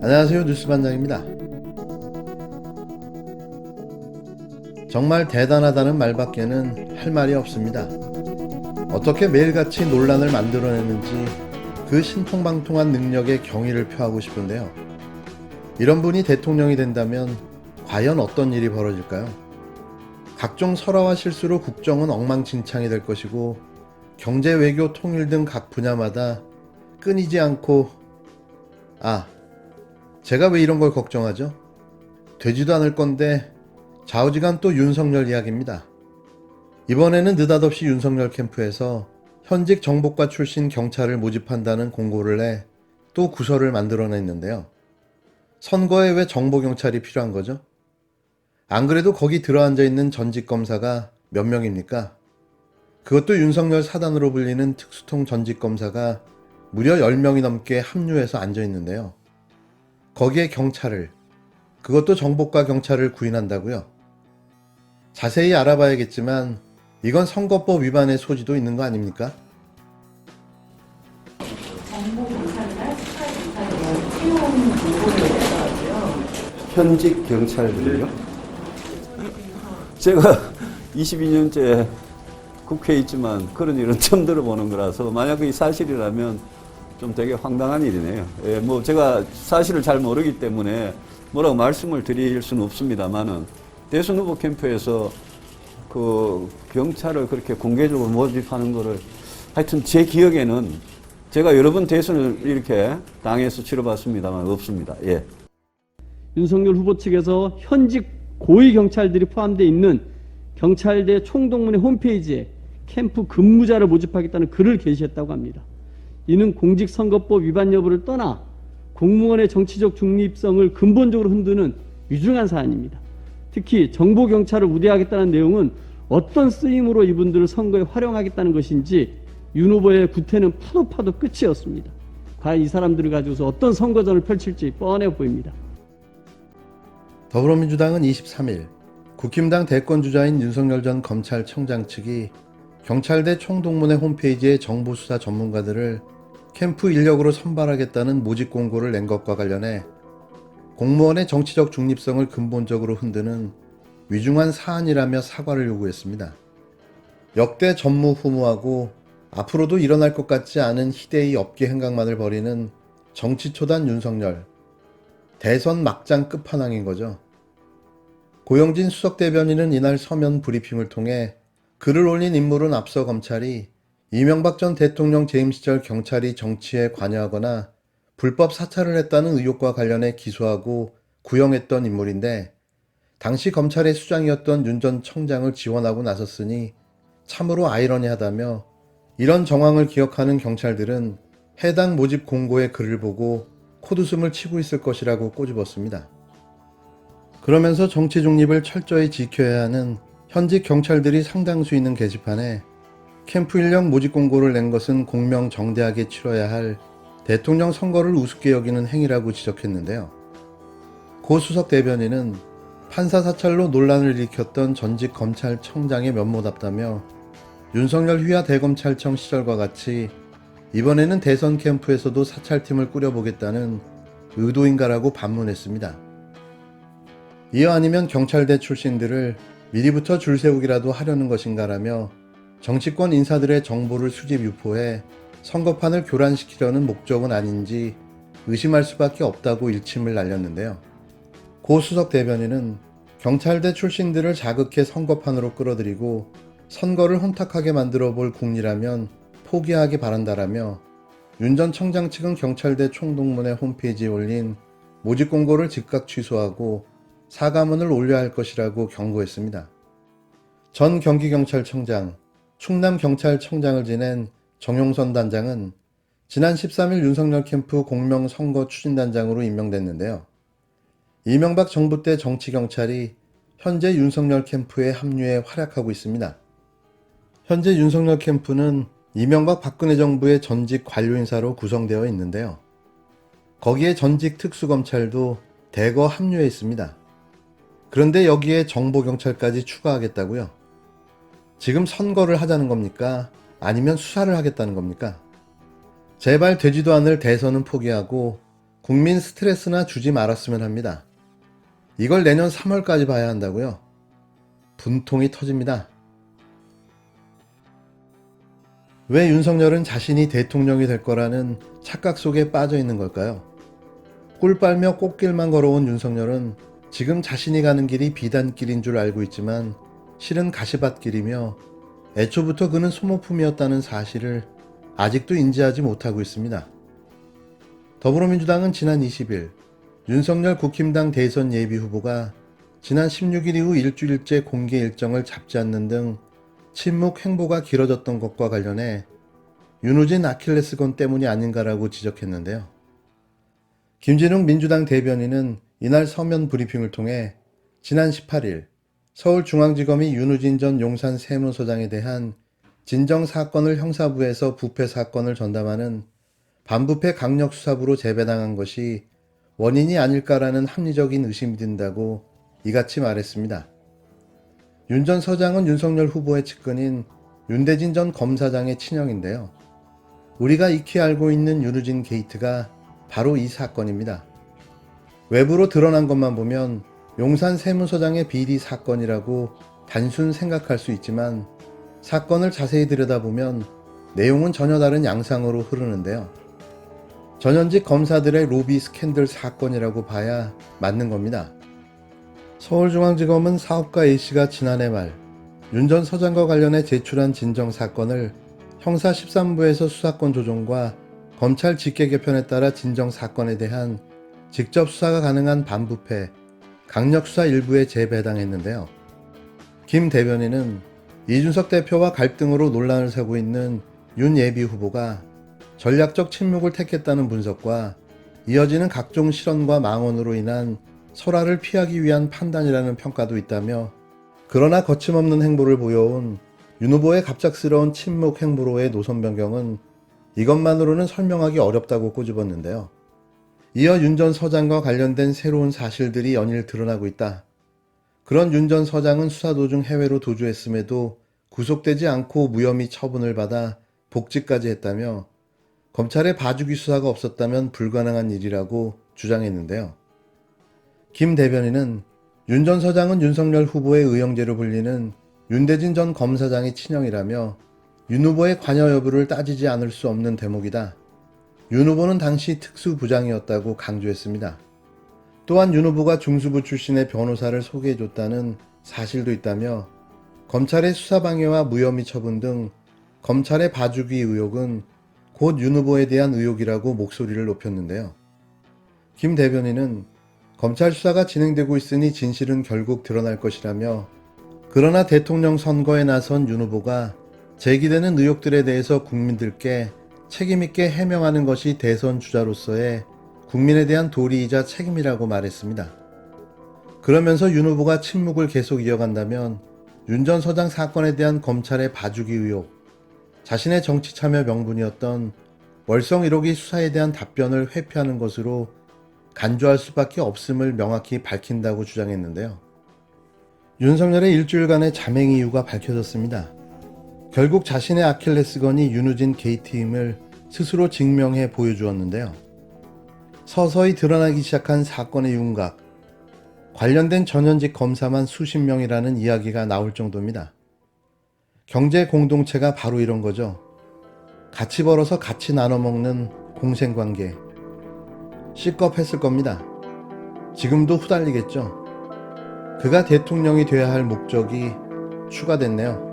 안녕하세요, 뉴스반장입니다. 정말 대단하다는 말밖에는 할 말이 없습니다. 어떻게 매일같이 논란을 만들어내는지 그 신통방통한 능력에 경의를 표하고 싶은데요. 이런 분이 대통령이 된다면 과연 어떤 일이 벌어질까요? 각종 설화와 실수로 국정은 엉망진창이 될 것이고, 경제, 외교, 통일 등 각 분야마다 끊이지 않고 제가 왜 이런 걸 걱정하죠? 되지도 않을 건데 좌우지간 또 윤석열 이야기입니다. 이번에는 느닷없이 윤석열 캠프에서 현직 정보과 출신 경찰을 모집한다는 공고를 내 또 구설을 만들어냈는데요. 선거에 왜 정보경찰이 필요한 거죠? 안 그래도 거기 들어앉아 있는 전직 검사가 몇 명입니까? 그것도 윤석열 사단으로 불리는 특수통 전직 검사가 무려 10명이 넘게 합류해서 앉아 있는데요. 거기에 경찰을, 그것도 정보과 경찰을 구인한다고요? 자세히 알아봐야겠지만 이건 선거법 위반의 소지도 있는 거 아닙니까? 정보 경찰이나 스파이 경찰이나 새로운 공고를 내더라고요. 현직 경찰들이요? 제가 22년째 국회에 있지만 그런 일은 처음 들어보는 거라서 만약 그게 사실이라면 좀 되게 황당한 일이네요. 뭐 제가 사실을 잘 모르기 때문에 뭐라고 말씀을 드릴 수는 없습니다만은 대선 후보 캠프에서 그 경찰을 그렇게 공개적으로 모집하는 거를 하여튼 제 기억에는 제가 여러 번 대선을 이렇게 당에서 치러봤습니다만 없습니다. 예. 윤석열 후보 측에서 현직 고위 경찰들이 포함되어 있는 경찰대 총동문회 홈페이지에 캠프 근무자를 모집하겠다는 글을 게시했다고 합니다. 이는 공직선거법 위반 여부를 떠나 공무원의 정치적 중립성을 근본적으로 흔드는 위중한 사안입니다. 특히 정보경찰을 우대하겠다는 내용은 어떤 쓰임으로 이분들을 선거에 활용하겠다는 것인지 윤 후보의 구태는 파도 끝이었습니다. 과연 이 사람들을 가지고서 어떤 선거전을 펼칠지 뻔해 보입니다. 더불어민주당은 23일 국힘당 대권주자인 윤석열 전 검찰청장 측이 경찰대 총동문회 홈페이지에 정보수사 전문가들을 캠프 인력으로 선발하겠다는 모집 공고를 낸 것과 관련해 공무원의 정치적 중립성을 근본적으로 흔드는 위중한 사안이라며 사과를 요구했습니다. 역대 전무후무하고 앞으로도 일어날 것 같지 않은 희대의 업계 행각만을 벌이는 정치초단 윤석열, 대선 막장 끝판왕인 거죠. 고영진 수석대변인은 이날 서면 브리핑을 통해 글을 올린 인물은 앞서 검찰이 이명박 전 대통령 재임 시절 경찰이 정치에 관여하거나 불법 사찰을 했다는 의혹과 관련해 기소하고 구형했던 인물인데, 당시 검찰의 수장이었던 윤 전 청장을 지원하고 나섰으니 참으로 아이러니하다며 이런 정황을 기억하는 경찰들은 해당 모집 공고의 글을 보고 콧웃음을 치고 있을 것이라고 꼬집었습니다. 그러면서 정치 중립을 철저히 지켜야 하는 현직 경찰들이 상당수 있는 게시판에 캠프 인력 모집 공고를 낸 것은 공명정대하게 치러야 할 대통령 선거를 우습게 여기는 행위라고 지적했는데요. 고 수석 대변인은 판사 사찰로 논란을 일으켰던 전직 검찰청장의 면모답다며 윤석열 휘하 대검찰청 시절과 같이 이번에는 대선 캠프에서도 사찰팀을 꾸려보겠다는 의도인가라고 반문했습니다. 이어 아니면 경찰대 출신들을 미리부터 줄 세우기라도 하려는 것인가라며 정치권 인사들의 정보를 수집 유포해 선거판을 교란시키려는 목적은 아닌지 의심할 수밖에 없다고 일침을 날렸는데요. 고 수석 대변인은 경찰대 출신들을 자극해 선거판으로 끌어들이고 선거를 혼탁하게 만들어 볼 국리라면 포기하기 바란다라며 윤 전 청장 측은 경찰대 총동문회 홈페이지에 올린 모집 공고를 즉각 취소하고 사과문을 올려야 할 것이라고 경고했습니다. 전 경기경찰청장, 충남경찰청장을 지낸 정용선 단장은 지난 13일 윤석열 캠프 공명선거 추진단장으로 임명됐는데요. 이명박 정부 때 정치경찰이 현재 윤석열 캠프에 합류해 활약하고 있습니다. 현재 윤석열 캠프는 이명박 박근혜 정부의 전직 관료 인사로 구성되어 있는데요. 거기에 전직 특수검찰도 대거 합류해 있습니다. 그런데 여기에 정보경찰까지 추가하겠다고요? 지금 선거를 하자는 겁니까? 아니면 수사를 하겠다는 겁니까? 제발 되지도 않을 대선은 포기하고 국민 스트레스나 주지 말았으면 합니다. 이걸 내년 3월까지 봐야 한다고요? 분통이 터집니다. 왜 윤석열은 자신이 대통령이 될 거라는 착각 속에 빠져 있는 걸까요? 꿀 빨며 꽃길만 걸어온 윤석열은 지금 자신이 가는 길이 비단길인 줄 알고 있지만 실은 가시밭길이며 애초부터 그는 소모품이었다는 사실을 아직도 인지하지 못하고 있습니다. 더불어민주당은 지난 20일 윤석열 국힘당 대선 예비후보가 지난 16일 이후 일주일째 공개 일정을 잡지 않는 등 침묵 행보가 길어졌던 것과 관련해 윤우진 아킬레스건 때문이 아닌가라고 지적했는데요. 김진웅 민주당 대변인은 이날 서면 브리핑을 통해 지난 18일 서울중앙지검이 윤우진 전 용산 세무서장에 대한 진정사건을 형사부에서 부패사건을 전담하는 반부패 강력수사부로 재배당한 것이 원인이 아닐까라는 합리적인 의심이 든다고 이같이 말했습니다. 윤 전 서장은 윤석열 후보의 측근인 윤대진 전 검사장의 친형인데요. 우리가 익히 알고 있는 윤우진 게이트가 바로 이 사건입니다. 외부로 드러난 것만 보면 용산 세무서장의 비리 사건이라고 단순 생각할 수 있지만 사건을 자세히 들여다보면 내용은 전혀 다른 양상으로 흐르는데요. 전현직 검사들의 로비 스캔들 사건이라고 봐야 맞는 겁니다. 서울중앙지검은 사업가 A씨가 지난해 말 윤 전 서장과 관련해 제출한 진정사건을 형사 13부에서 수사권 조정과 검찰 직계 개편에 따라 진정사건에 대한 직접 수사가 가능한 반부패, 강력수사 일부에 재배당했는데요. 김 대변인은 이준석 대표와 갈등으로 논란을 사고 있는 윤 예비후보가 전략적 침묵을 택했다는 분석과 이어지는 각종 실언과 망언으로 인한 설화를 피하기 위한 판단이라는 평가도 있다며 그러나 거침없는 행보를 보여온 윤 후보의 갑작스러운 침묵 행보로의 노선 변경은 이것만으로는 설명하기 어렵다고 꼬집었는데요. 이어 윤 전 서장과 관련된 새로운 사실들이 연일 드러나고 있다. 그런 윤 전 서장은 수사 도중 해외로 도주했음에도 구속되지 않고 무혐의 처분을 받아 복직까지 했다며 검찰의 봐주기 수사가 없었다면 불가능한 일이라고 주장했는데요. 김 대변인은 윤 전 서장은 윤석열 후보의 의형제로 불리는 윤대진 전 검사장의 친형이라며 윤 후보의 관여 여부를 따지지 않을 수 없는 대목이다. 윤 후보는 당시 특수부장이었다고 강조했습니다. 또한 윤 후보가 중수부 출신의 변호사를 소개해줬다는 사실도 있다며 검찰의 수사방해와 무혐의 처분 등 검찰의 봐주기 의혹은 곧 윤 후보에 대한 의혹이라고 목소리를 높였는데요. 김 대변인은 검찰 수사가 진행되고 있으니 진실은 결국 드러날 것이라며 그러나 대통령 선거에 나선 윤 후보가 제기되는 의혹들에 대해서 국민들께 책임있게 해명하는 것이 대선 주자로서의 국민에 대한 도리이자 책임이라고 말했습니다. 그러면서 윤 후보가 침묵을 계속 이어간다면 윤 전 서장 사건에 대한 검찰의 봐주기 의혹, 자신의 정치 참여 명분이었던 월성 1호기 수사에 대한 답변을 회피하는 것으로 간주할 수밖에 없음을 명확히 밝힌다고 주장했는데요. 윤석열의 일주일간의 자맹 이유가 밝혀졌습니다. 결국 자신의 아킬레스건이 윤우진 게이트임을 스스로 증명해 보여주었는데요. 서서히 드러나기 시작한 사건의 윤곽, 관련된 전현직 검사만 수십 명이라는 이야기가 나올 정도입니다. 경제 공동체가 바로 이런 거죠. 같이 벌어서 같이 나눠 먹는 공생관계. C컵 했을 겁니다. 지금도 후달리겠죠. 그가 대통령이 돼야 할 목적이 추가됐네요.